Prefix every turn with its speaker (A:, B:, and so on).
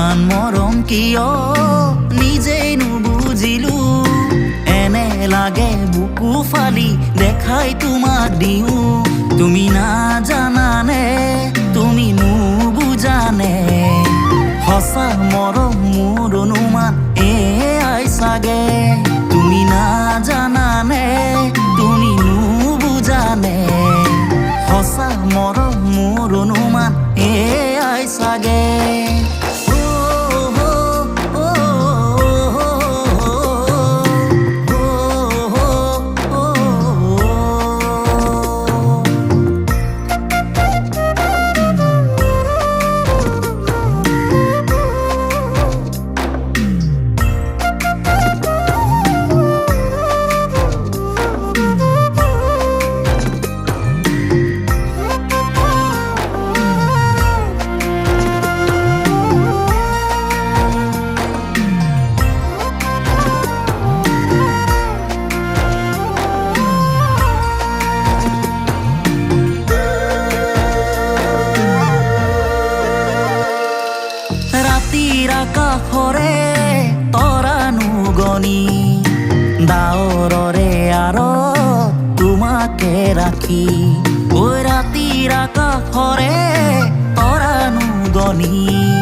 A: ইমান মৰম কিয় নিজেই নুবুজিলো এনে লাগে বুকু ফালি দেখাই তোমাক দিও তুমি নাজানানে তুমি নুবুজানে সঁচা মৰম মোৰ অনুমান এয়াই চাগে তুমি নাজানানে তুমি নুবুজানে সঁচা মৰম মোৰ অনুমান এয়াই চাগে ৰাতিৰ আকাশৰে তৰানো গনি ডাৱৰৰে আঁৰত তোমাকে ৰাখি ঐ ৰাতিৰ আকাশৰে তৰানো গনি